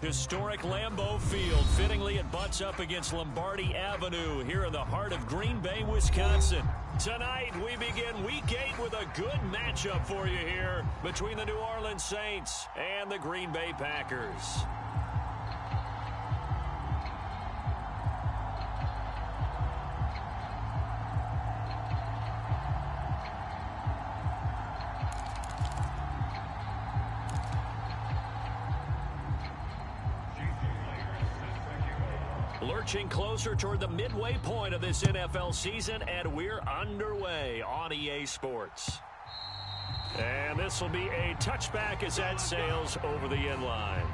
Historic Lambeau Field. Fittingly, it butts up against Lombardi Avenue here in the heart of Green Bay, Wisconsin. Tonight, we begin Week 8 with a good matchup for you here between the New Orleans Saints and the Green Bay Packers. Lurching closer toward the midway point of this NFL season, and we're underway on EA Sports. And this will be a touchback as that sails over the end line.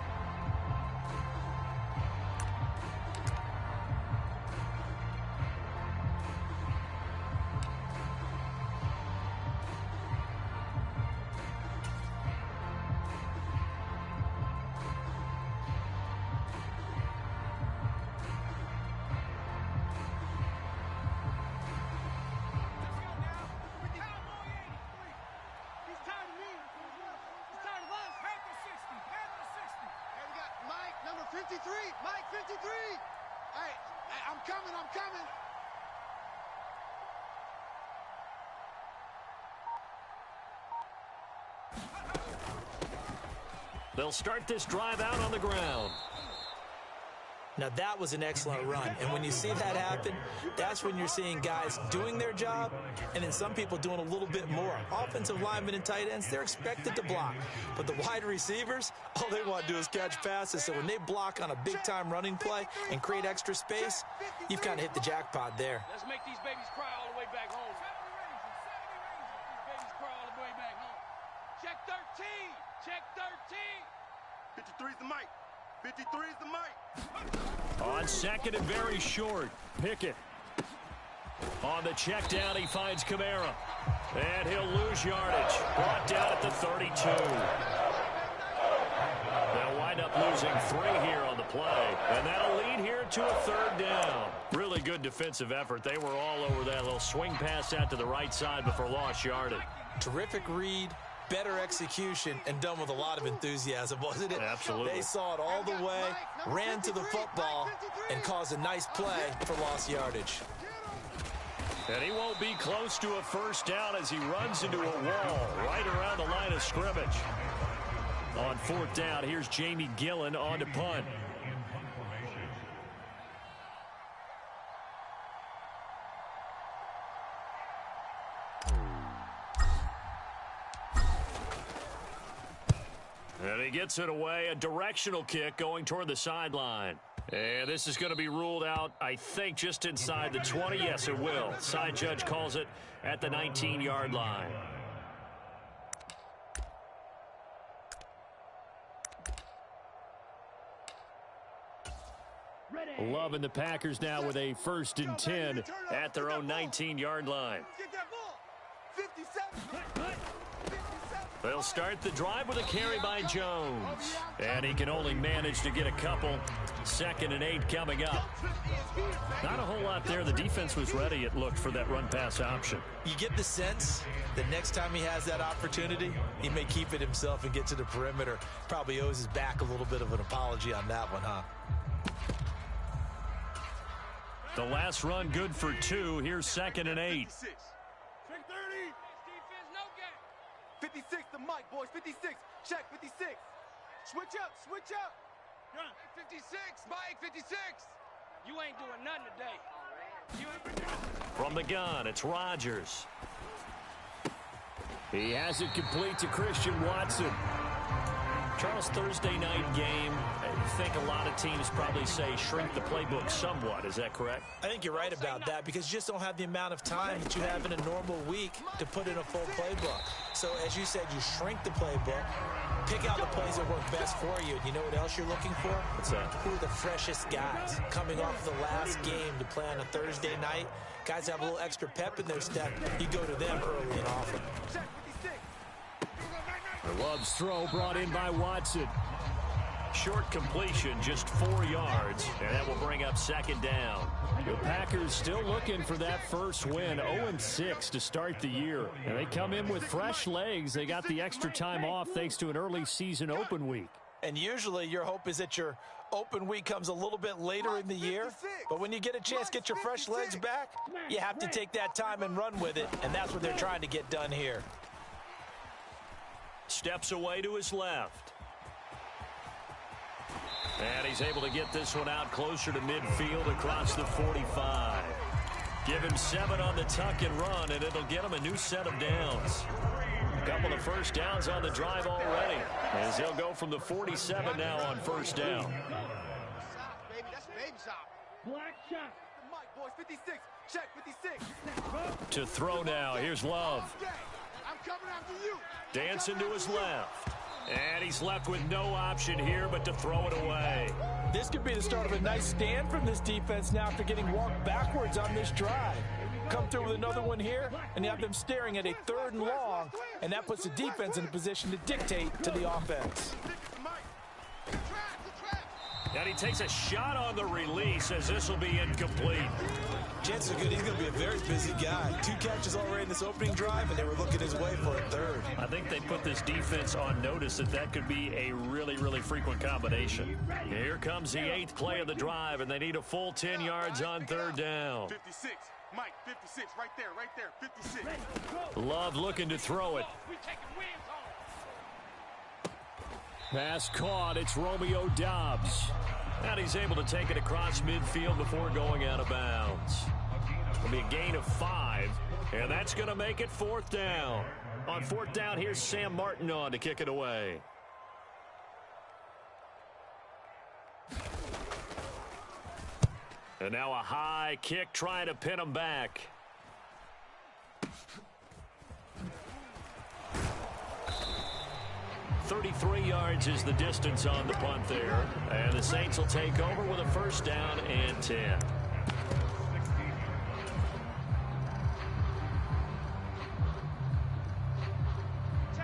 Mike 53. All right, I'm coming. They'll start this drive out on the ground. Now, that was an excellent run. And when you see that happen, that's when you're seeing guys doing their job and then some people doing a little bit more. Offensive linemen and tight ends, they're expected to block. But the wide receivers, all they want to do is catch passes. So when they block on a big-time running play and create extra space, you've kind of hit the jackpot there. Let's make these babies cry all the way back home. These babies cry all the way back home. Check 13. Check 13. 53's the mic. 53's the mic. On second and very short, Pickett. On the check down, he finds Kamara. And he'll lose yardage. Brought down at the 32. They'll wind up losing 3 here on the play. And that'll lead here to a third down. Really good defensive effort. They were all over that little swing pass out to the right side before lost yardage. Terrific read. Better execution, and done with a lot of enthusiasm, wasn't it? Absolutely. They saw it all the way, ran to the football, and caused a nice play for lost yardage. And he won't be close to a first down as he runs into a wall right around the line of scrimmage. On fourth down, here's Jamie Gillen on to punt. And he gets it away, a directional kick going toward the sideline. And this is going to be ruled out, I think, just inside the 20. Yes, it will. Side judge calls it at the 19-yard line. Loving the Packers now with a 1st and 10 at their own 19-yard line. Get that ball. 57. They'll start the drive with a carry by Jones. And he can only manage to get a couple. 2nd and 8 coming up. Not a whole lot there. The defense was ready, it looked, for that run-pass option. You get the sense that next time he has that opportunity, he may keep it himself and get to the perimeter. Probably owes his back a little bit of an apology on that one, huh? The last run good for 2. Here's 2nd and 8. 56. 56, the mic, boys. 56. Check 56. Switch up. 56, Mike, 56. You ain't doing nothing today. From the gun, it's Rodgers. He has it complete to Christian Watson. Charles, Thursday night game, I think a lot of teams probably say shrink the playbook somewhat. Is that correct? I think you're right about that because you just don't have the amount of time that you have in a normal week to put in a full playbook. So, as you said, you shrink the playbook, pick out the plays that work best for you. And you know what else you're looking for? What's that? Who are the freshest guys coming off the last game to play on a Thursday night? Guys have a little extra pep in their step. You go to them early and often. Love's throw brought in by Watson. Short completion, just 4 yards, and that will bring up 2nd down. The Packers still looking for that first win, 0-6 to start the year. And they come in with fresh legs. They got the extra time off thanks to an early season open week. And usually your hope is that your open week comes a little bit later in the year. But when you get a chance to get your fresh legs back, you have to take that time and run with it. And that's what they're trying to get done here. Steps away to his left. And he's able to get this one out closer to midfield across the 45. Give him 7 on the tuck and run, and it'll get him a new set of downs. A couple of first downs on the drive already, as he'll go from the 47 now on first down. Baby, that's baby shop. Black shot. Mike, boys, 56. Check, 56. To throw now, here's Love. I'm coming after you. Dancing to his left. And he's left with no option here but to throw it away. This could be the start of a nice stand from this defense now after getting walked backwards on this drive. Come through with another one here, and you have them staring at a 3rd and long, and that puts the defense in a position to dictate to the offense. And he takes a shot on the release as this will be incomplete. Chances are good he's going to be a very busy guy. 2 catches already in this opening drive, and they were looking his way for a 3rd. I think they put this defense on notice that could be a really, really frequent combination. Here comes the 8th play of the drive, and they need a full 10 yards on 3rd down. 56. Mike, 56. Right there, 56. Love looking to throw it. We taking wins home. Pass caught. It's Romeo Doubs. And he's able to take it across midfield before going out of bounds. It'll be a gain of 5, and that's going to make it 4th down. On 4th down, here's Sam Martin on to kick it away. And now a high kick trying to pin him back. .33 yards is the distance on the punt there. And the Saints will take over with a first down and 10.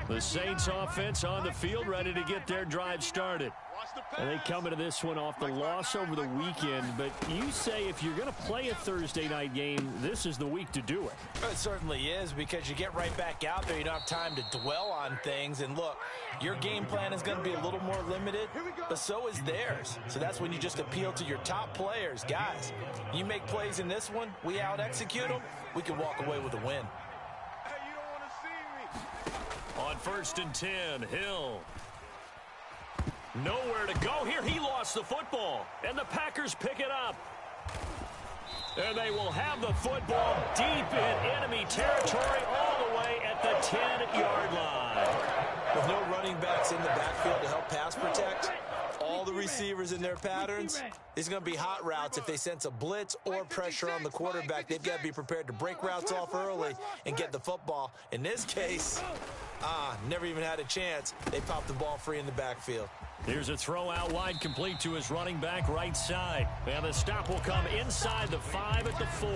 The Saints offense on the field ready to get their drive started. And they come into this one off the loss over the weekend, but you say if you're going to play a Thursday night game, this is the week to do it. It certainly is, because you get right back out there. You don't have time to dwell on things. And look, your game plan is going to be a little more limited, but so is theirs. So that's when you just appeal to your top players. Guys, you make plays in this one, we out-execute them, we can walk away with a win. Hey, you don't want to see me. On 1st and 10, Hill. Nowhere to go here. He lost the football, and the Packers pick it up. And they will have the football deep in enemy territory all the way at the 10-yard line. With no running backs in the backfield to help pass protect, all the receivers in their patterns, it's going to be hot routes. If they sense a blitz or pressure on the quarterback, they've got to be prepared to break routes off early and get the football. In this case, never even had a chance. They popped the ball free in the backfield. Here's a throw out wide, complete to his running back right side. And the stop will come inside the 5 at the 4.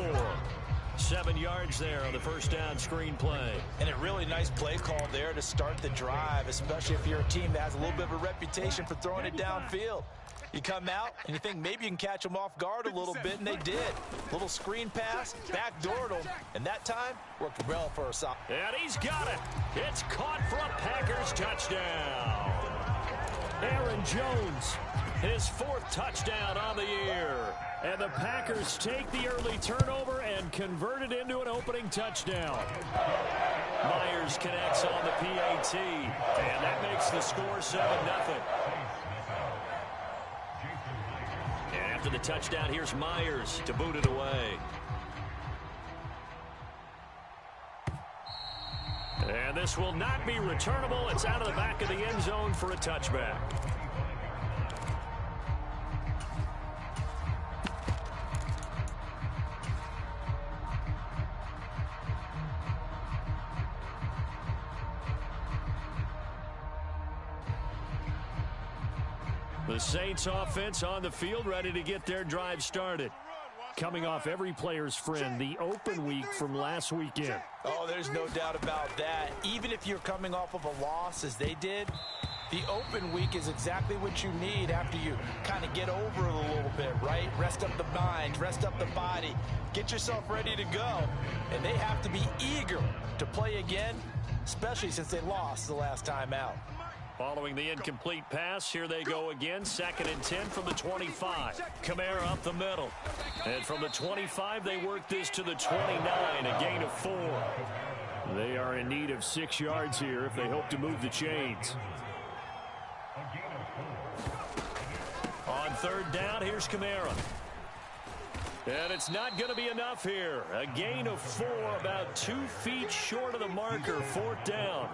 7 yards there on the first down screen play. And a really nice play call there to start the drive, especially if you're a team that has a little bit of a reputation for throwing it downfield. You come out and you think maybe you can catch them off guard a little bit, and they did. Little screen pass, backdoored them, and that time worked well for us. And he's got it. It's caught for a Packers touchdown. Aaron Jones, his 4th touchdown on the year. And the Packers take the early turnover and convert it into an opening touchdown. Myers connects on the PAT, and that makes the score 7-0. And after the touchdown, here's Myers to boot it away. And this will not be returnable. It's out of the back of the end zone for a touchback. The Saints offense on the field ready to get their drive started. Coming off every player's friend, the open week from last weekend. Oh, there's no doubt about that. Even if you're coming off of a loss as they did, the open week is exactly what you need after you kind of get over it a little bit, right? Rest up the mind, rest up the body, get yourself ready to go. And they have to be eager to play again, especially since they lost the last time out. Following the incomplete pass, here they go again. 2nd and 10 from the 25. Kamara up the middle. And from the 25, they work this to the 29, a gain of 4. They are in need of 6 yards here if they hope to move the chains. On 3rd down, here's Kamara. And it's not going to be enough here. A gain of 4, about 2 feet short of the marker. 4th down.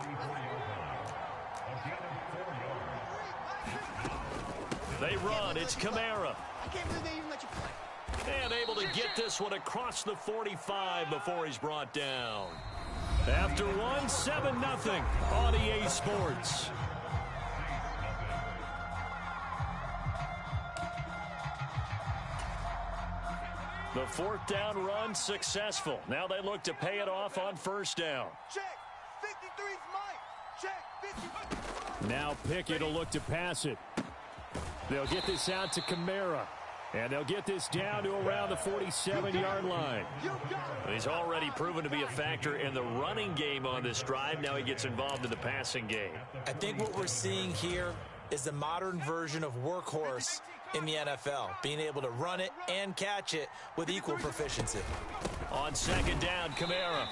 They run. It's Kamara. I can't believe they even let you play. And able to get this one across the 45 before he's brought down. After one, 7-0 on EA Sports. The 4th down run successful. Now they look to pay it off on 1st down. Check. 53's Mike. Check. 50. Now Pickett will look to pass it. They'll get this out to Kamara. And they'll get this down to around the 47-yard line. He's already proven to be a factor in the running game on this drive. Now he gets involved in the passing game. I think what we're seeing here is the modern version of workhorse in the NFL, being able to run it and catch it with equal proficiency. On 2nd down, Kamara.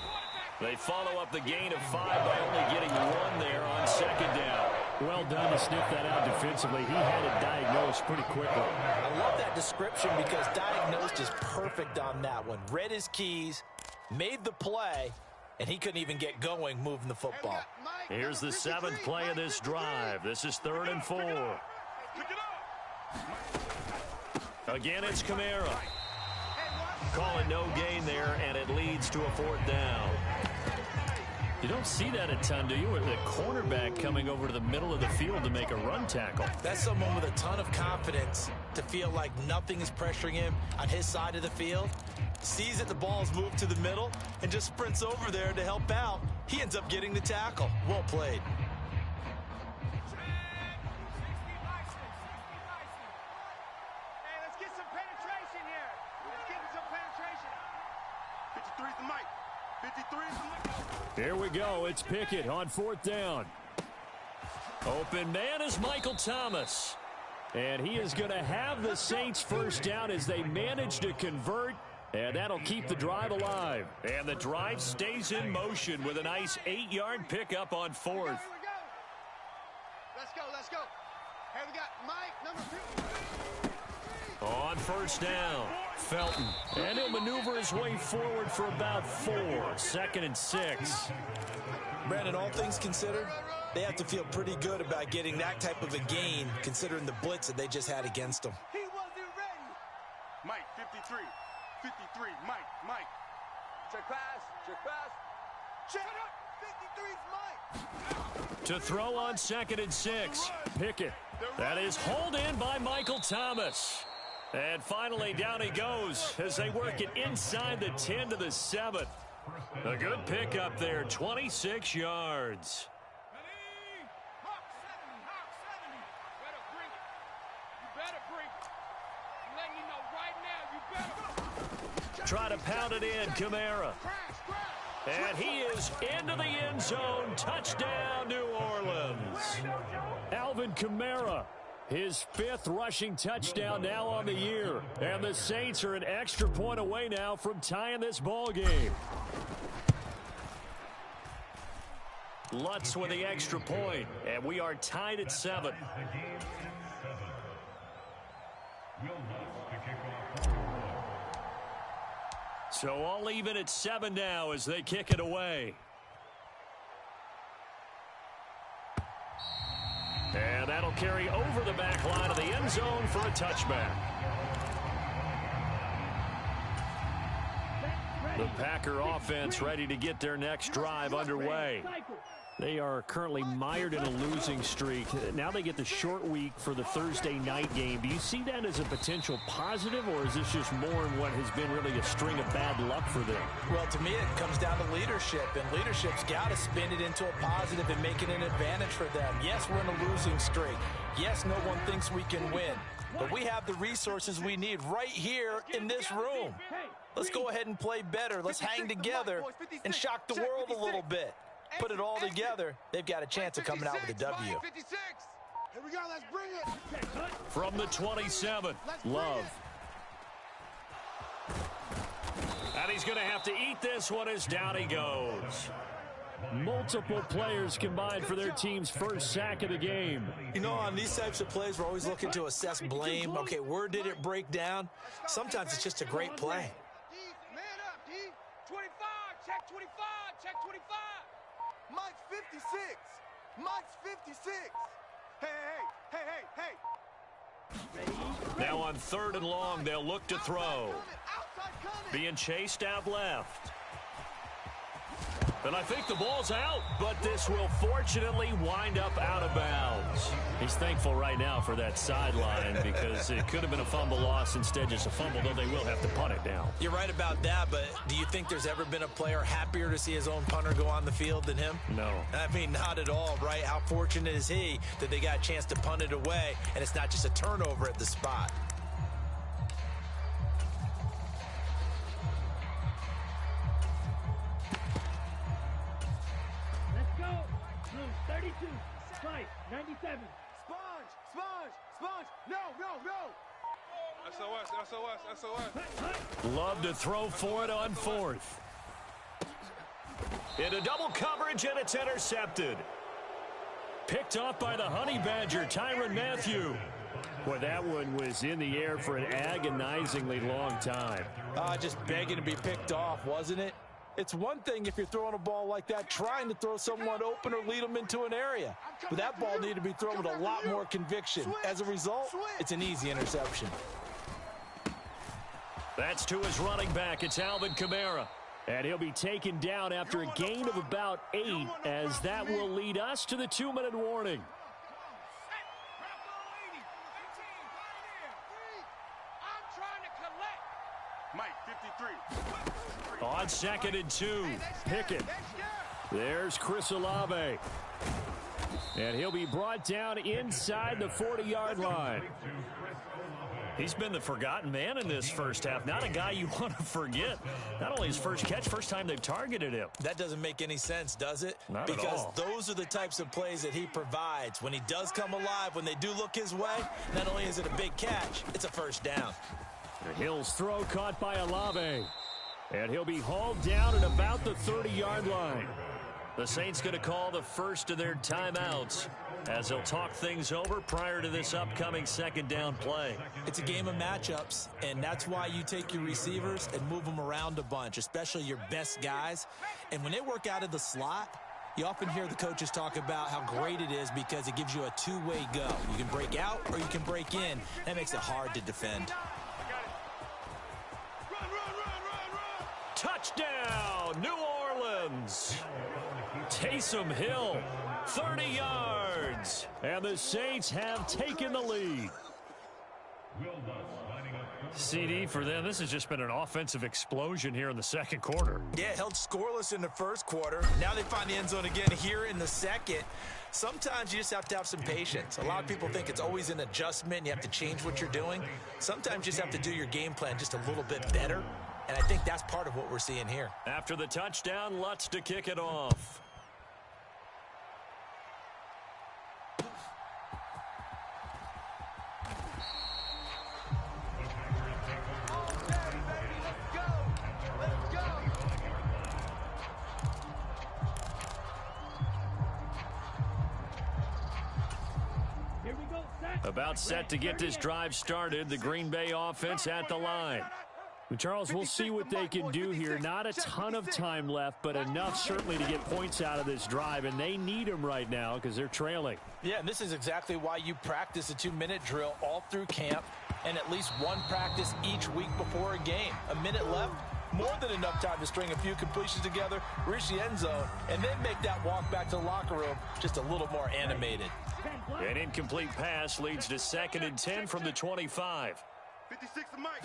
They follow up the gain of 5 by only getting 1 there on 2nd down. Well done to sniff that out defensively. He had it diagnosed pretty quickly. I love that description because diagnosed is perfect on that one. Read his keys, made the play, and he couldn't even get going moving the football. Here's the 7th play of this drive. This is 3rd and 4. Again, it's Kamara. Call it no gain there, and it leads to a 4th down. You don't see that a ton, do you? With the cornerback coming over to the middle of the field to make a run tackle. That's someone with a ton of confidence to feel like nothing is pressuring him on his side of the field. Sees that the ball's moved to the middle and just sprints over there to help out. He ends up getting the tackle. Well played. Hey, let's get some penetration here. Let's get some penetration. 53's the Mike. 53's the Mike. Here we go. It's Pickett on 4th down. Open man is Michael Thomas. And he is going to have the Saints 1st down as they manage to convert. And that'll keep the drive alive. And the drive stays in motion with a nice 8-yard pickup on 4th. Here we go. Let's go. Let's go. Here we got Mike, number 2. On 1st down, Felton. And he'll maneuver his way forward for about 4. 2nd and 6. Brandon, all things considered, they have to feel pretty good about getting that type of a gain considering the blitz that they just had against them. He wasn't ready. Mike, 53. 53, Mike. Check pass. Check pass. Check up. 53's Mike. To throw on 2nd and 6. Pickett. That is hauled in by Michael Thomas. And finally down he goes as they work it inside the 10 to the 7. A good pickup there, 26 yards. Hawk 70. Better bring it. You better bring it. I'm letting you know right now, you better. Try to pound it in, Kamara. And he is into the end zone. Touchdown, New Orleans. Alvin Kamara, his 5th rushing touchdown now on the year. And the Saints are an extra point away now from tying this ball game. Lutz with the extra point, and we are tied at 7. So all even at 7 now as they kick it away. And that'll carry over the back line of the end zone for a touchback. The Packer offense ready to get their next drive underway. They are currently mired in a losing streak. Now they get the short week for the Thursday night game. Do you see that as a potential positive, or is this just more in what has been really a string of bad luck for them? Well, to me, it comes down to leadership, and leadership's got to spin it into a positive and make it an advantage for them. Yes, we're in a losing streak. Yes, no one thinks we can win, but we have the resources we need right here in this room. Let's go ahead and play better. Let's hang together and shock the world a little bit. Put it all together, they've got a chance of coming out with a W. 56. Here we go. Let's bring it. From the 27, Love. And he's going to have to eat this one as down he goes. Multiple players combined for their team's first sack of the game. You know, on these types of plays, we're always looking to assess blame. Okay, where did it break down? Sometimes it's just a great play. Man up, D. 25, check 25, check 25. Mike's 56. Mike's 56. Hey. Now on 3rd and long, they'll look to throw. Outside coming. Being chased out left. And I think the ball's out, but this will fortunately wind up out of bounds. He's thankful right now for that sideline because it could have been a fumble loss, instead just a fumble, though they will have to punt it down. You're right about that, but do you think there's ever been a player happier to see his own punter go on the field than him? No. I mean, not at all, right? How fortunate is he that they got a chance to punt it away, and it's not just a turnover at the spot. Let's go. Blue 32. Fight 97. Sponge. No. SOS. Love to throw for it on 4th. Into double coverage, and it's intercepted. Picked off by the Honey Badger, Tyrann Mathieu. Boy, that one was in the air for an agonizingly long time. Just begging to be picked off, wasn't it? It's one thing if you're throwing a ball like that, trying to throw someone open or lead them into an area. But that ball needed to be thrown with a lot more conviction. As a result, it's an easy interception. That's to his running back. It's Alvin Kamara. And he'll be taken down after a gain of about 8, as that will lead us to the 2-minute warning. I'm trying to collect. Mike 53. On 2nd and 2, Pickett. There's Chris Olave. And he'll be brought down inside the 40-yard line. He's been the forgotten man in this first half. Not a guy you want to forget. Not only his first catch, first time they've targeted him. That doesn't make any sense, does it? Not at because all. those are the types of plays that he provides. When he does come alive, when they do look his way, not only is it a big catch, it's a first down. Hill's throw caught by Olave. And he'll be hauled down at about the 30-yard line. The Saints going to call the first of their timeouts as they'll talk things over prior to this upcoming 2nd down play. It's a game of matchups, and that's why you take your receivers and move them around a bunch, especially your best guys. And when they work out of the slot, you often hear the coaches talk about how great it is because it gives you a two-way go. You can break out or you can break in. That makes it hard to defend. Touchdown, New Orleans. Taysom Hill, 30 yards. And the Saints have taken the lead. CD for them, this has just been an offensive explosion here in the 2nd quarter. Yeah, held scoreless in the 1st quarter. Now they find the end zone again here in the 2nd. Sometimes you just have to have some patience. A lot of people think it's always an adjustment. You have to change what you're doing. Sometimes you just have to do your game plan just a little bit better. And I think that's part of what we're seeing here. After the touchdown, Lutz to kick it off. Here we go. Set. About set to get this drive started. The Green Bay offense at the line. Charles, we'll see what they can do here. Not a ton of time left, but enough certainly to get points out of this drive, and they need them right now because they're trailing. Yeah, and this is exactly why you practice a 2-minute drill all through camp and at least one practice each week before a game. A minute left, more than enough time to string a few completions together, reach the end zone, and then make that walk back to the locker room just a little more animated. An incomplete pass leads to 2nd and 10 from the 25. 56 to Mike.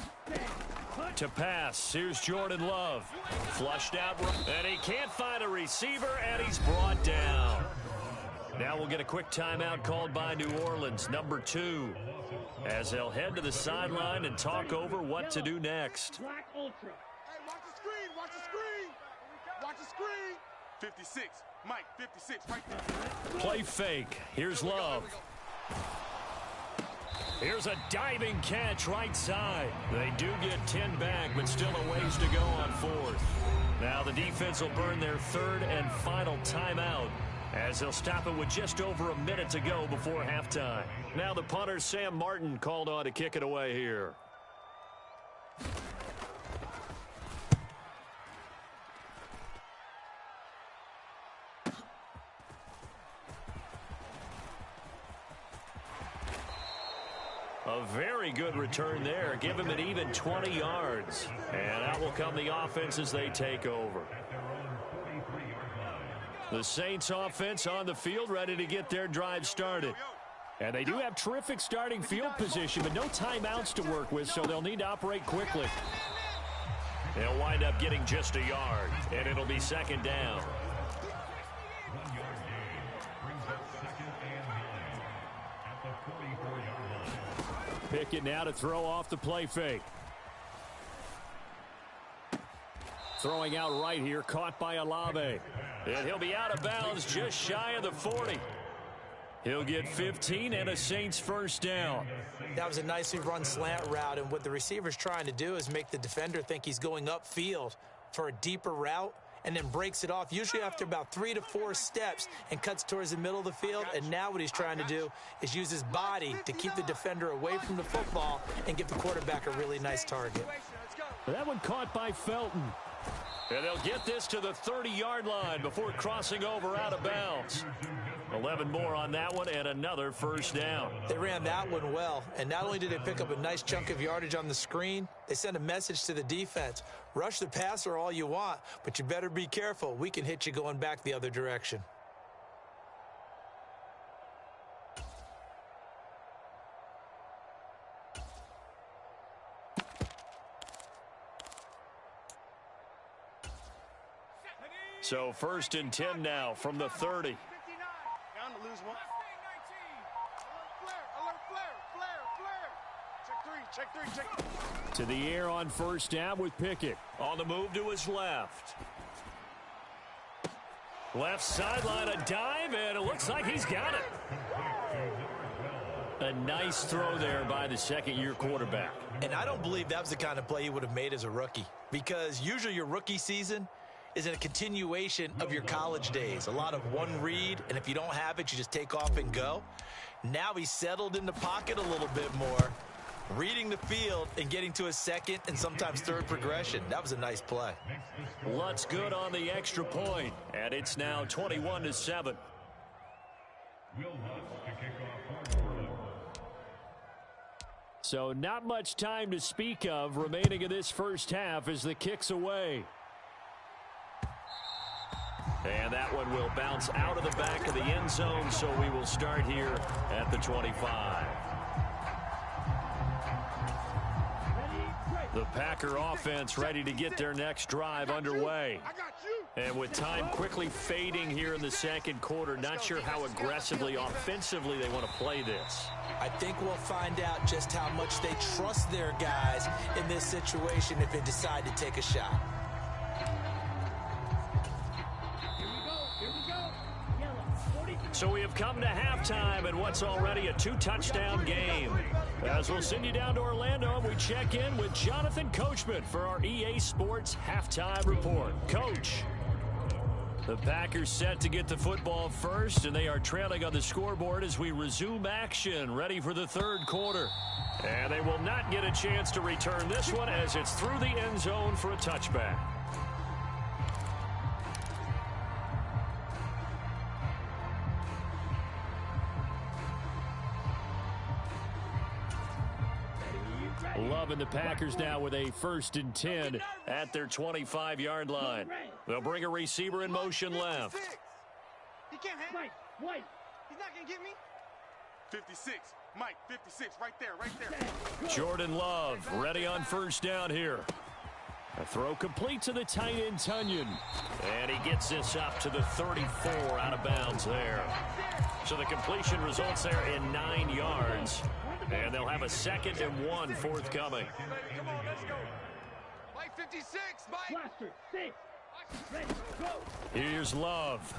To pass, here's Jordan Love. Flushed out, and he can't find a receiver, and he's brought down. Now we'll get a quick timeout called by New Orleans, number 2, as they'll head to the sideline and talk over what to do next. Black Ultra. Hey, watch the screen. Watch the screen. Watch the screen. 56, Mike, 56, right there. Play fake. Here's Love. Here's a diving catch right side. They do get 10 back, but still a ways to go on fourth. Now the defense will burn their third and final timeout, as they'll stop it with just over a minute to go before halftime. Now the punter, Sam Martin, called on to kick it away here. A very good return there. Give him an even 20 yards. And out will come the offense as they take over. The Saints offense on the field, ready to get their drive started. And they do have terrific starting field position, but no timeouts to work with, so they'll need to operate quickly. They'll wind up getting just a yard, and it'll be second down. Pickett now to throw off the play fake. Throwing out right here, caught by Olave. And he'll be out of bounds just shy of the 40. He'll get 15 and a Saints first down. That was a nicely run slant route, and what the receiver's trying to do is make the defender think he's going upfield for a deeper route, and then breaks it off, usually after about 3 to 4 steps, and cuts towards the middle of the field. And now what he's trying to do is use his body to keep the defender away from the football and give the quarterback a really nice target. That one caught by Felton. And they'll get this to the 30-yard line before crossing over out of bounds. 11 more on that one and another first down. They ran that one well, and not only did they pick up a nice chunk of yardage on the screen, they sent a message to the defense. Rush the passer all you want, but you better be careful. We can hit you going back the other direction. So first and 10 now from the 30. Down to lose one. Alert, flare. Check three. To the air on first down with Pickett. On the move to his left. Left sideline, a dive, and it looks like he's got it. A nice throw there by the second-year quarterback. And I don't believe that was the kind of play he would have made as a rookie, because usually your rookie season is a continuation of your college days. A lot of one read, and if you don't have it, you just take off and go. Now he's settled in the pocket a little bit more, reading the field and getting to a second and sometimes third progression. That was a nice play. Lutz good on the extra point, and it's now 21-7. So not much time to speak of remaining in this first half as the kick's away. And that one will bounce out of the back of the end zone, so we will start here at the 25. The Packer offense ready to get their next drive underway. And with time quickly fading here in the second quarter, not sure how aggressively, offensively they want to play this. I think we'll find out just how much they trust their guys in this situation if they decide to take a shot. So we have come to halftime in what's already a 2-touchdown game. As we'll send you down to Orlando, we check in with Jonathan Coachman for our EA Sports Halftime Report. Coach. The Packers set to get the football first, and they are trailing on the scoreboard as we resume action, ready for the third quarter. And they will not get a chance to return this one as it's through the end zone for a touchback. Loving the Packers now with a 1st and 10 at their 25-yard line. They'll bring a receiver in motion left. He can't hang. White. He's not going to get me. 56, Mike, 56, right there. Jordan Love ready on first down here. A throw complete to the tight end, Tunyon. And he gets this up to the 34 out of bounds there. So the completion results there in 9 yards. And they'll have a 2nd and 1 forthcoming. Come on, let's go. Mike 56, Mike. Blaster, 6. Ready, go. Here's Love.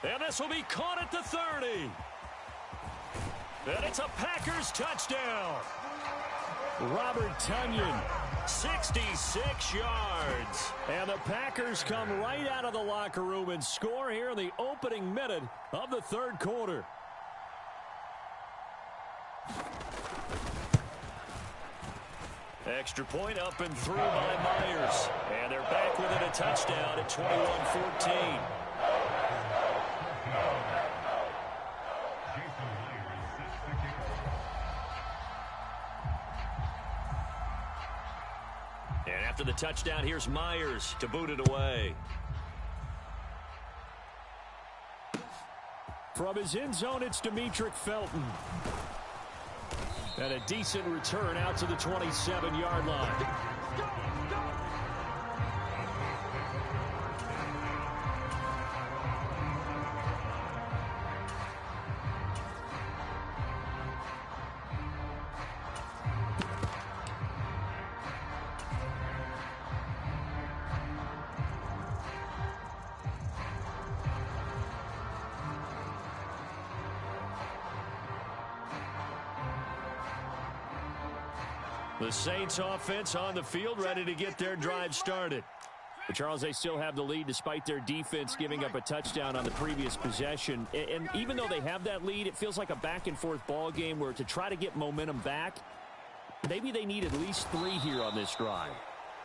And this will be caught at the 30. And it's a Packers touchdown. Robert Tonyan, 66 yards. And the Packers come right out of the locker room and score here in the opening minute of the third quarter. Extra point up and through by Myers. And they're back within a touchdown at 21-14. And after the touchdown, here's Myers to boot it away. From his end zone, it's Demetric Felton. And a decent return out to the 27-yard line. The Saints offense on the field, ready to get their drive started. But Charles, they still have the lead despite their defense giving up a touchdown on the previous possession. And even though they have that lead, it feels like a back-and-forth ball game where to try to get momentum back, maybe they need at least 3 here on this drive.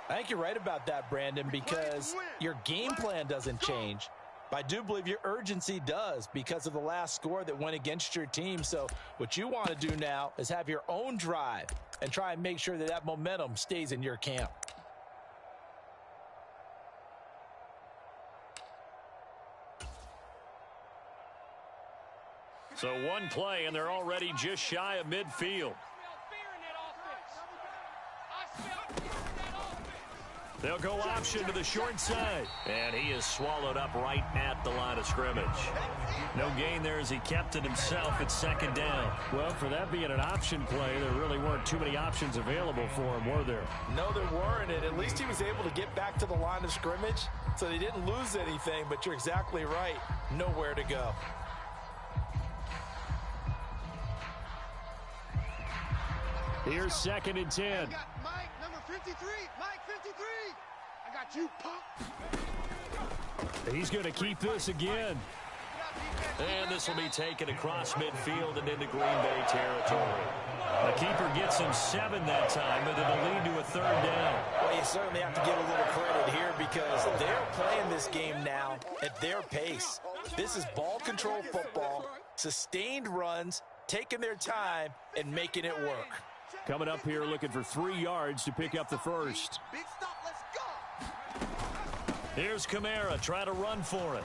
I think you're right about that, Brandon, because your game plan doesn't change. But I do believe your urgency does because of the last score that went against your team. So what you want to do now is have your own drive and try and make sure that that momentum stays in your camp. So one play, and they're already just shy of midfield. They'll go option to the short side. And he is swallowed up right at the line of scrimmage. No gain there as he kept it himself at second down. Well, for that being an option play, there really weren't too many options available for him, were there? No, there weren't. And at least he was able to get back to the line of scrimmage, so they didn't lose anything. But you're exactly right. Nowhere to go. Here's 2nd and 10. I got Mike, number 53. Mike, 53. I got you, punk. He's going to keep this again. And this will be taken across midfield and into Green Bay territory. The keeper gets him 7 that time, but it'll lead to a 3rd down. Well, you certainly have to give a little credit here because they're playing this game now at their pace. This is ball control football, sustained runs, taking their time, and making it work. Coming up here looking for 3 yards to pick up the first. Big stop, let's go. Here's Kamara trying to run for it.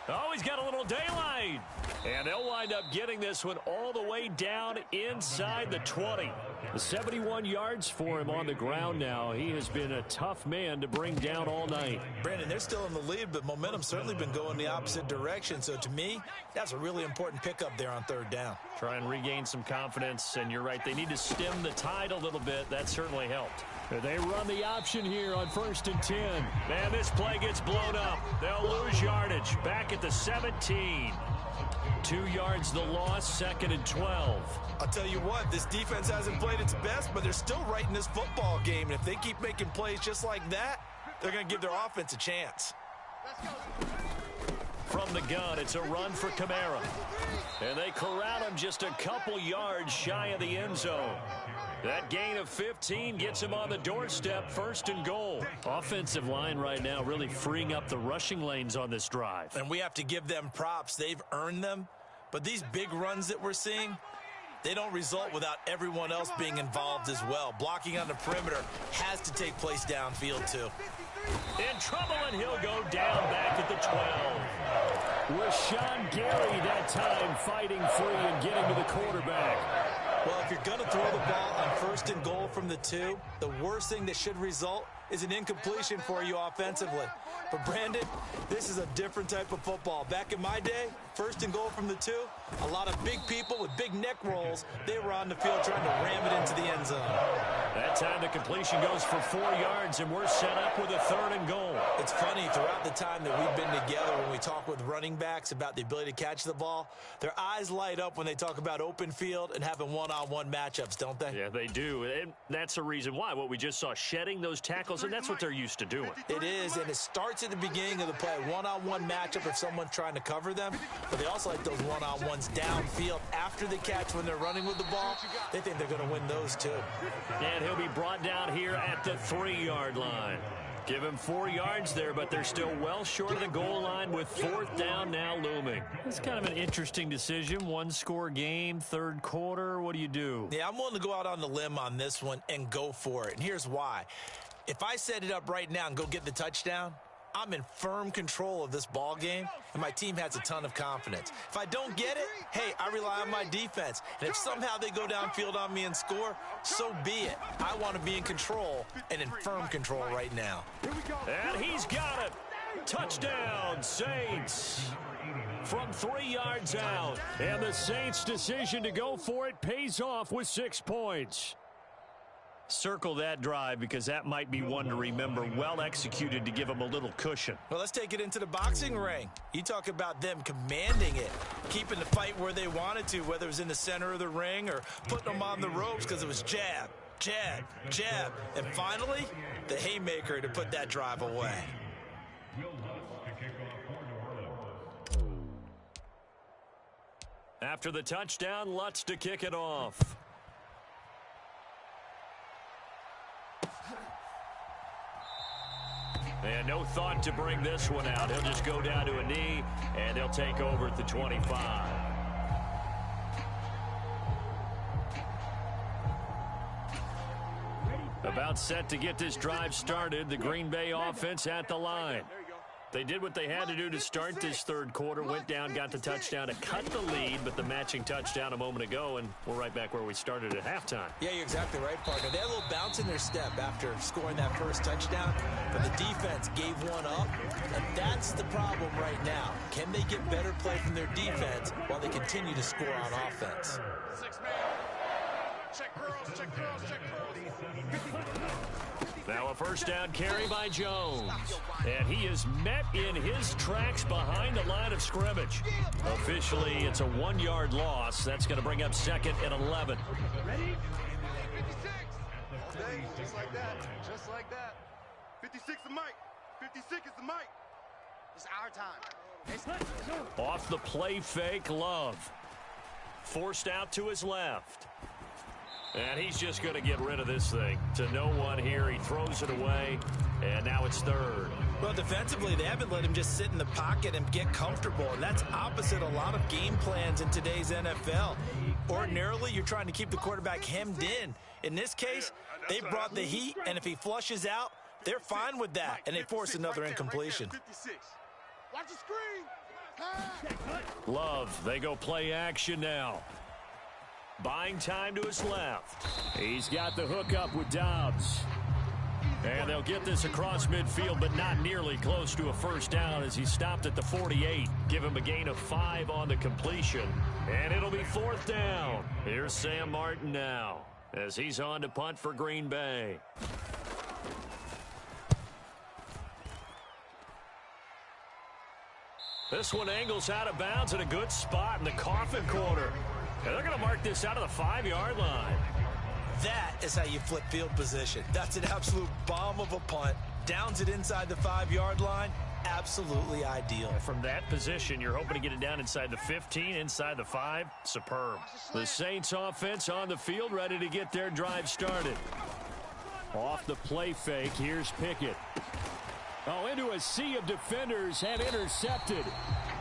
Oh, he's got a little daylight. And they'll wind up getting this one all the way down inside the 20. The 71 yards for him on the ground now. He has been a tough man to bring down all night. Brandon, they're still in the lead, but momentum's certainly been going the opposite direction. So to me, that's a really important pickup there on 3rd down. Try and regain some confidence, and you're right, they need to stem the tide a little bit. That certainly helped. They run the option here on 1st and 10. Man, this play gets blown up. They'll lose yardage. Back at the 17. 2 yards the loss, 2nd and 12. I'll tell you what, this defense hasn't played its best, but they're still right in this football game. And if they keep making plays just like that, they're going to give their offense a chance. Let's go. From the gun, it's a run for Kamara. And they corral him just a couple yards shy of the end zone. That gain of 15 gets him on the doorstep, 1st and goal. Offensive line right now really freeing up the rushing lanes on this drive. And we have to give them props. They've earned them. But these big runs that we're seeing, they don't result without everyone else being involved as well. Blocking on the perimeter has to take place downfield too. In trouble, and he'll go down back at the 12. Rashawn Gary that time fighting free and getting to the quarterback. Well, if you're going to throw the ball on 1st and goal from the 2, the worst thing that should result is an incompletion for you offensively. But, Brandon, this is a different type of football. Back in my day, 1st and goal from the 2, a lot of big people with big neck rolls, they were on the field trying to ram it into the end zone. That time the completion goes for 4 yards, and we're set up with a 3rd and goal. It's funny, throughout the time that we've been together, when we talk with running backs about the ability to catch the ball, their eyes light up when they talk about open field and having one-on-one matchups, don't they? Yeah, they do. And that's the reason why. What we just saw, shedding those tackles, and that's what they're used to doing. It is, and it starts at the beginning of the play. One-on-one matchup if someone's trying to cover them, but they also like those one-on-ones downfield after the catch when they're running with the ball. They think they're going to win those too. And he'll be brought down here at the 3-yard line. Give him 4 yards there, but they're still well short of the goal line with 4th down now looming. It's kind of an interesting decision. 1-score game, 3rd quarter. What do you do? Yeah, I'm willing to go out on the limb on this one and go for it. And here's why. If I set it up right now and go get the touchdown, I'm in firm control of this ball game, and my team has a ton of confidence. If I don't get it, hey, I rely on my defense. And if somehow they go downfield on me and score, so be it. I want to be in control and in firm control right now. And he's got it. Touchdown, Saints. From 3 yards out. And the Saints' decision to go for it pays off with 6 points. Circle that drive because that might be one to remember. Well executed to give them a little cushion. Well, let's take it into the boxing ring. You talk about them commanding it, keeping the fight where they wanted to, whether it was in the center of the ring or putting them on the ropes because it was jab, jab, jab. And finally, the haymaker to put that drive away. After the touchdown, Lutz to kick it off. And no thought to bring this one out. He'll just go down to a knee, and they'll take over at the 25. About set to get this drive started. The Green Bay offense at the line. They did what they had to do to start this 3rd quarter. Went down, got the touchdown to cut the lead, but the matching touchdown a moment ago, and we're right back where we started at halftime. Yeah, you're exactly right, partner. They had a little bounce in their step after scoring that first touchdown, but the defense gave one up, and that's the problem right now. Can they get better play from their defense while they continue to score on offense? 6-man. Check girls, check girls, check girls. Now a 1st down carry by Jones. And he is met in his tracks behind the line of scrimmage. Officially, it's a 1-yard loss. That's going to bring up 2nd and 11. Ready? 56. Okay, just like that. Just like that. 56 is Mike. 56 is the Mike. It's our time. Off the play fake, Love. Forced out to his left. And he's just going to get rid of this thing. To no one here. He throws it away. And now it's 3rd. Well, defensively, they haven't let him just sit in the pocket and get comfortable. And that's opposite a lot of game plans in today's NFL. Ordinarily, you're trying to keep the quarterback hemmed in. In this case, they brought the heat, and if he flushes out, they're fine with that. And they force another incompletion. Watch the screen. Love, they go play action now. Buying time to his left. He's got the hook up with Dobbs. And they'll get this across midfield, but not nearly close to a 1st down as he stopped at the 48. Give him a gain of 5 on the completion. And it'll be 4th down. Here's Sam Martin now as he's on to punt for Green Bay. This one angles out of bounds in a good spot in the coffin corner. And they're going to mark this out of the 5-yard line. That is how you flip field position. That's an absolute bomb of a punt. Downs it inside the 5-yard line. Absolutely ideal. From that position, you're hoping to get it down inside the 15, inside the 5. Superb. The Saints offense on the field, ready to get their drive started. Off the play fake, here's Pickett. Oh, into a sea of defenders and intercepted.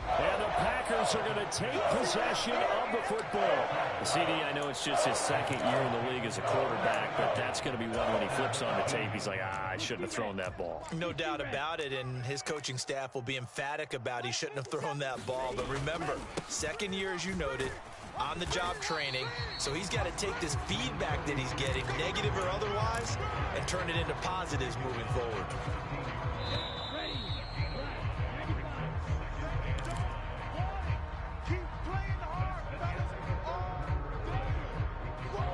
And the Packers are going to take possession of the football. CD, I know it's just his 2nd year in the league as a quarterback, but that's going to be one when he flips on the tape. He's like, I shouldn't have thrown that ball. No doubt about it, and his coaching staff will be emphatic about he shouldn't have thrown that ball. But remember, 2nd year, as you noted, on-the-job training. So he's got to take this feedback that he's getting, negative or otherwise, and turn it into positives moving forward. Ready. Left. 95. Keep playing hard, fellas. All day. Whoa.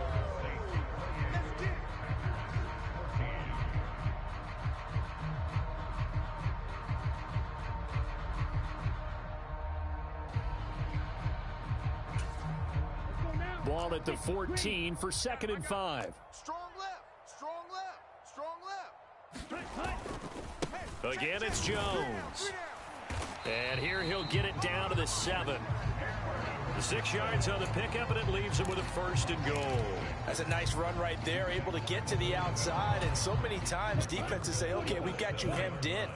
Let's get it. Let's go now. Ball at the 14 for 2nd and 5. Strong left. Strong left. Strong left. Cut, cut. Again, it's Jones. And here he'll get it down to the 7. The 6 yards on the pickup, and it leaves him with a 1st and goal. That's a nice run right there, able to get to the outside. And so many times defenses say, okay, we've got you hemmed in.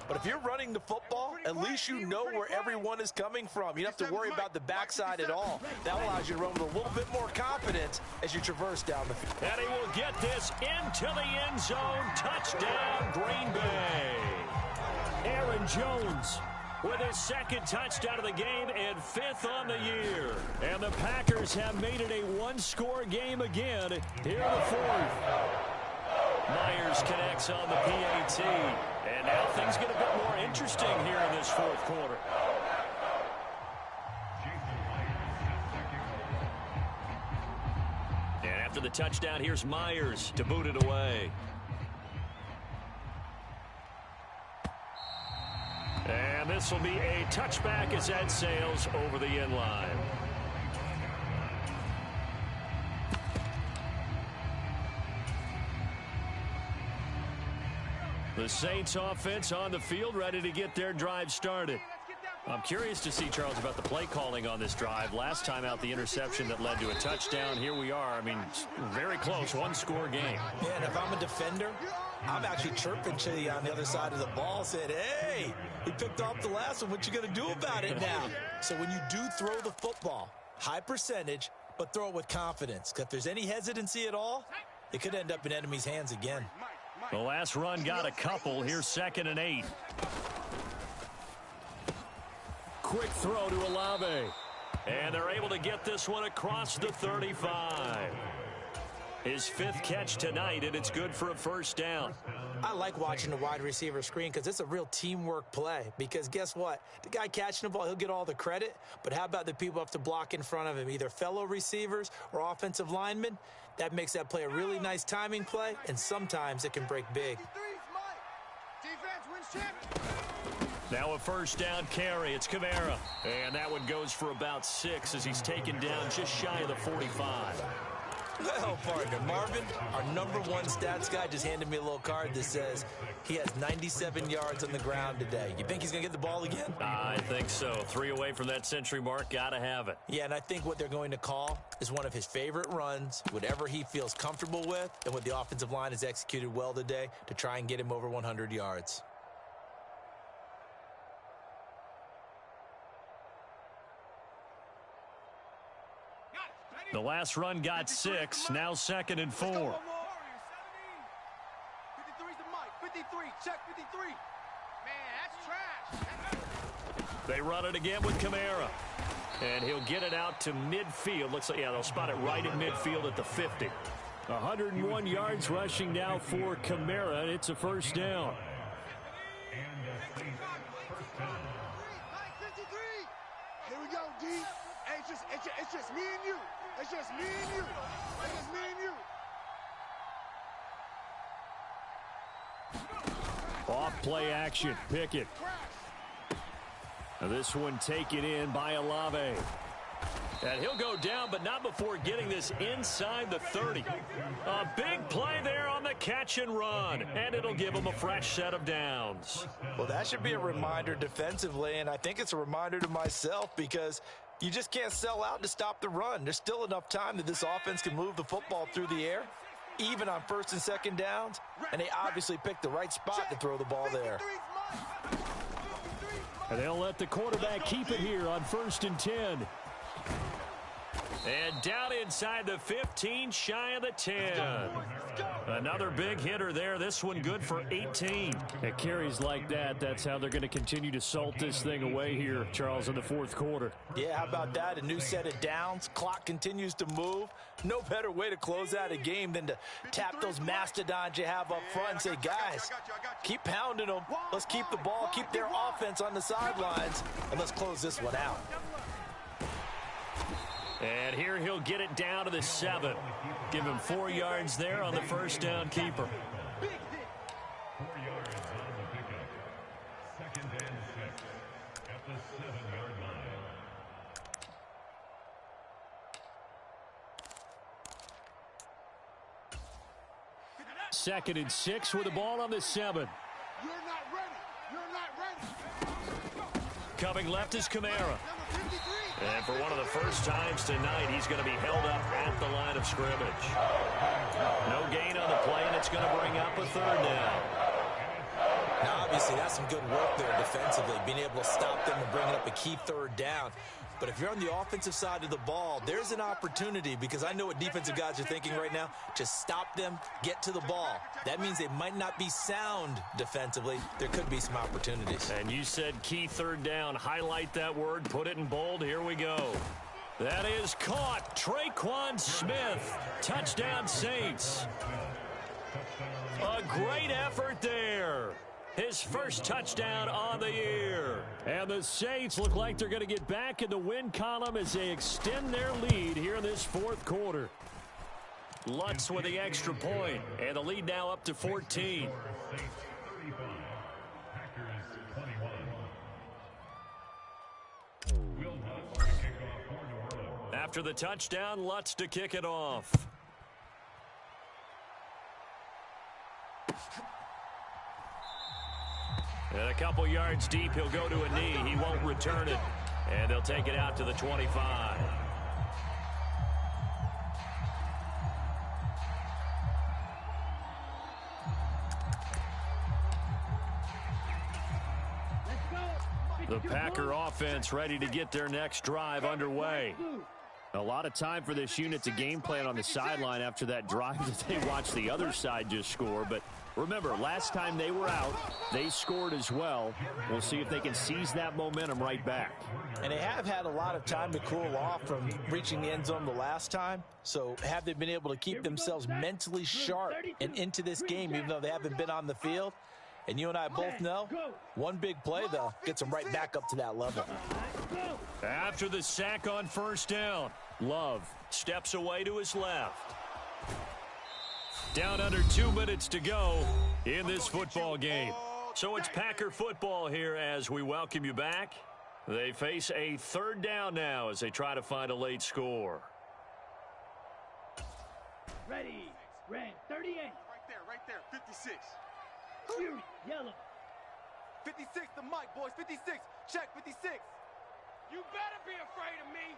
But if you're running the football, at least you know where everyone is coming from. You don't have to worry about the backside at all. That allows you to run with a little bit more confidence as you traverse down the field. And he will get this into the end zone. Touchdown, Green Bay. Aaron Jones with his 2nd touchdown of the game and 5th on the year. And the Packers have made it a one-score game again here in the 4th. Myers connects on the PAT. And now things get a bit more interesting here in this 4th quarter. And after the touchdown, here's Myers to boot it away. And this will be a touchback as that sails over the end line. The Saints offense on the field, ready to get their drive started. I'm curious to see, Charles, about the play calling on this drive. Last time out, the interception that led to a touchdown. Here we are. I mean, very close, one-score game. Yeah, and if I'm a defender, I'm actually chirping to you on the other side of the ball, saying, hey, he picked off the last one. What you going to do about it now? So when you do throw the football, high percentage, but throw it with confidence. Because if there's any hesitancy at all, it could end up in enemy's hands again. The last run got a couple. Here's 2nd and 8. Quick throw to Olave. And they're able to get this one across the 35. His 5th catch tonight, and it's good for a 1st down. I like watching the wide receiver screen because it's a real teamwork play. Because guess what? The guy catching the ball, he'll get all the credit. But how about the people who have to block in front of him, either fellow receivers or offensive linemen? That makes that play a really nice timing play, and sometimes it can break big. Defense wins champion. Now a 1st down carry. It's Kamara. And that one goes for about 6 as he's taken down just shy of the 45. Well, partner, Marvin, our #1 stats guy, just handed me a little card that says he has 97 yards on the ground today. You think he's going to get the ball again? I think so. 3 away from that century mark. Got to have it. Yeah, and I think what they're going to call is one of his favorite runs, whatever he feels comfortable with, and what the offensive line has executed well today to try and get him over 100 yards. The last run got 6. Now 2nd and 4. 53's the mic. 53. Check 53. Man, that's trash. They run it again with Kamara. And he'll get it out to midfield. Looks like, yeah, they'll spot it right at midfield at the 50. 101 yards rushing now for Kamara. It's a 1st down. Mike 53. Here we go, D. Hey, it's just me and you. It's just me and you. It's just me and you. Off play action. Pickett. Now this one taken in by Olave. And he'll go down, but not before getting this inside the 30. A big play there on the catch and run. And it'll give him a fresh set of downs. Well, that should be a reminder defensively, and I think it's a reminder to myself because you just can't sell out to stop the run. There's still enough time that this offense can move the football through the air, even on 1st and 2nd downs, and they obviously picked the right spot to throw the ball there. And they'll let the quarterback keep it here on 1st and 10. And down inside the 15, shy of the 10. Another big hitter there. This one good for 18. At carries like that, that's how they're going to continue to salt this thing away here, Charles, in the fourth quarter. Yeah, how about that? A new set of downs. Clock continues to move. No better way to close out a game than to tap those mastodons you have up front and say, guys, keep pounding them. Let's keep the ball, keep their offense on the sidelines, and let's close this one out. And here he'll get it down to the 7. Give him 4 yards there on the first down keeper. 4 yards on the pickup. 2nd and 6 at the 7-yard line. 2nd and 6 with the ball on the 7. You're not ready. You're not ready. Coming left is Kamara. Number 53. And for one of the first times tonight, he's going to be held up at the line of scrimmage. No gain on the play, and it's going to bring up a 3rd down. Now, obviously, that's some good work there defensively, being able to stop them and bringing up a key 3rd down. But if you're on the offensive side of the ball, there's an opportunity, because I know what defensive guys are thinking right now. Just stop them, get to the ball. That means they might not be sound defensively. There could be some opportunities. And you said key 3rd down. Highlight that word, put it in bold. Here we go. That is caught. Traquan Smith. Touchdown, Saints. A great effort there. His first touchdown on the year. And the Saints look like they're going to get back in the win column as they extend their lead here in this 4th quarter. Lutz with the extra point, and the lead now up to 14. After the touchdown, Lutz to kick it off. And a couple yards deep, he'll go to a knee. He won't return it. And they'll take it out to the 25. The Packer offense ready to get their next drive underway. A lot of time for this unit to game plan on the sideline after that drive that they watched the other side just score. But remember, last time they were out, they scored as well. We'll see if they can seize that momentum right back. And they have had a lot of time to cool off from reaching the end zone the last time. So have they been able to keep themselves mentally sharp and into this game, even though they haven't been on the field? And you and I both know, one big play, though, gets them right back up to that level. After the sack on first down, Love steps away to his left. Down under 2 minutes to go in this football game. So it's Packer football here as we welcome you back. They face a 3rd down now as they try to find a late score. Ready. Red. 38. Right there. 56. Fury. Yellow. 56, the mic, boys. 56. Check 56. You better be afraid of me.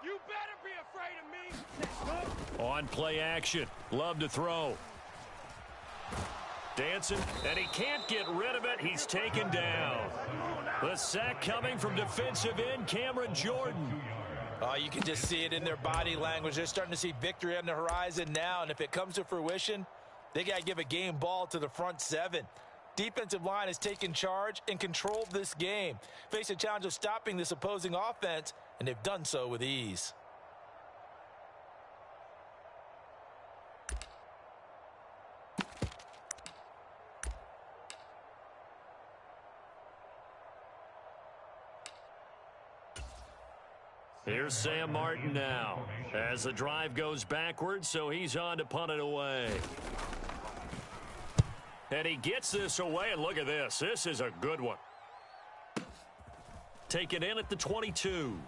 You better be afraid of me. Let's go. On play action. Love to throw. Dancing, and he can't get rid of it. He's taken down. The sack coming from defensive end Cameron Jordan. Oh, you can just see it in their body language. They're starting to see victory on the horizon now, and if it comes to fruition, they got to give a game ball to the front 7. Defensive line has taken charge and controlled this game. Face a challenge of stopping this opposing offense, and they've done so with ease. Here's Sam Martin now as the drive goes backwards, so he's on to punt it away. And he gets this away, and look at this. This is a good one. Taken in at the 22.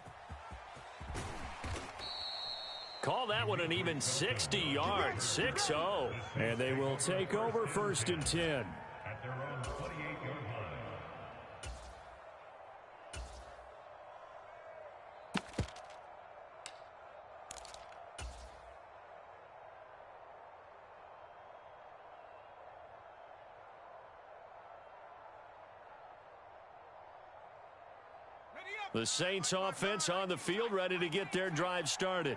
Call that one an even 60 yards, 6-0. And they will take over 1st and 10. At their own 28-yard line. Ready The Saints offense on the field, ready to get their drive started.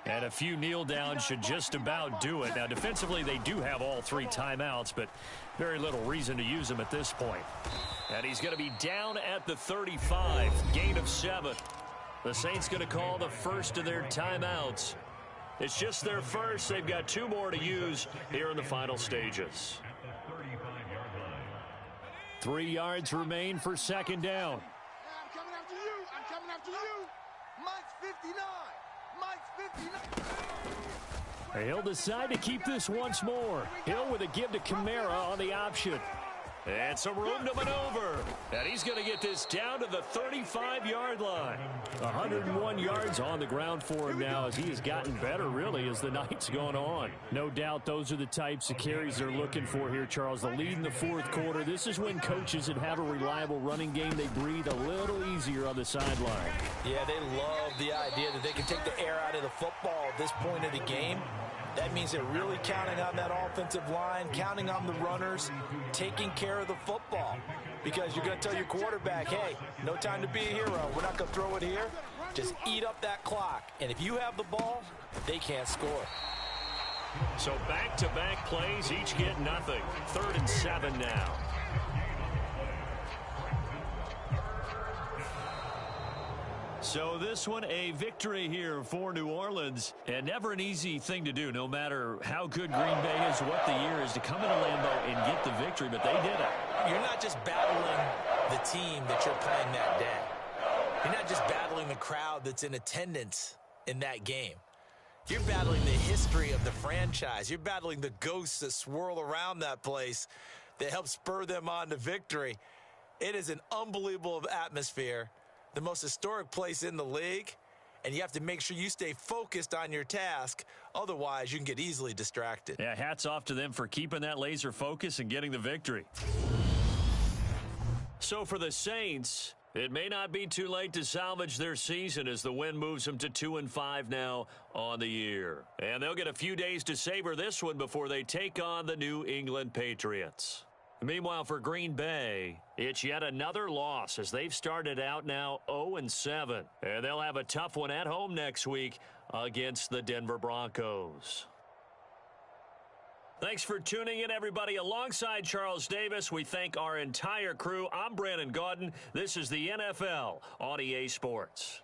And a few kneel downs should just about do it. Now, defensively, they do have all 3 timeouts, but very little reason to use them at this point. And he's going to be down at the 35, gain of 7. The Saints going to call the first of their timeouts. It's just their first. They've got 2 more to use here in the final stages. 3 yards remain for second down. I'm coming after you. I'm coming after you. Mike's 59. Mike's 59. He'll decide to keep this once more. Hill with a give to Kamara on the option. And some room to maneuver. And he's going to get this down to the 35-yard line. 101 yards on the ground for him now as he has gotten better, really, as the night's gone on. No doubt those are the types of carries they're looking for here, Charles. The lead in the fourth quarter. This is when coaches that have a reliable running game, they breathe a little easier on the sideline. Yeah, they love the idea that they can take the air out of the football at this point of the game. That means they're really counting on that offensive line, counting on the runners, taking care of the football. Because you're going to tell your quarterback, hey, no time to be a hero. We're not going to throw it here. Just eat up that clock. And if you have the ball, they can't score. So back-to-back plays, each get nothing. 3rd and 7 now. So this one, a victory here for New Orleans, and never an easy thing to do, no matter how good Green Bay is, what the year is, to come into Lambeau and get the victory, but they did it. You're not just battling the team that you're playing that day. You're not just battling the crowd that's in attendance in that game. You're battling the history of the franchise. You're battling the ghosts that swirl around that place that help spur them on to victory. It is an unbelievable atmosphere. The most historic place in the league, and you have to make sure you stay focused on your task. Otherwise, you can get easily distracted. Yeah, hats off to them for keeping that laser focus and getting the victory. So for the Saints, it may not be too late to salvage their season as the win moves them to 2-5 now on the year. And they'll get a few days to savor this one before they take on the New England Patriots. Meanwhile, for Green Bay, it's yet another loss as they've started out now 0-7. And they'll have a tough one at home next week against the Denver Broncos. Thanks for tuning in, everybody. Alongside Charles Davis, we thank our entire crew. I'm Brandon Gaudin. This is the NFL on EA Sports.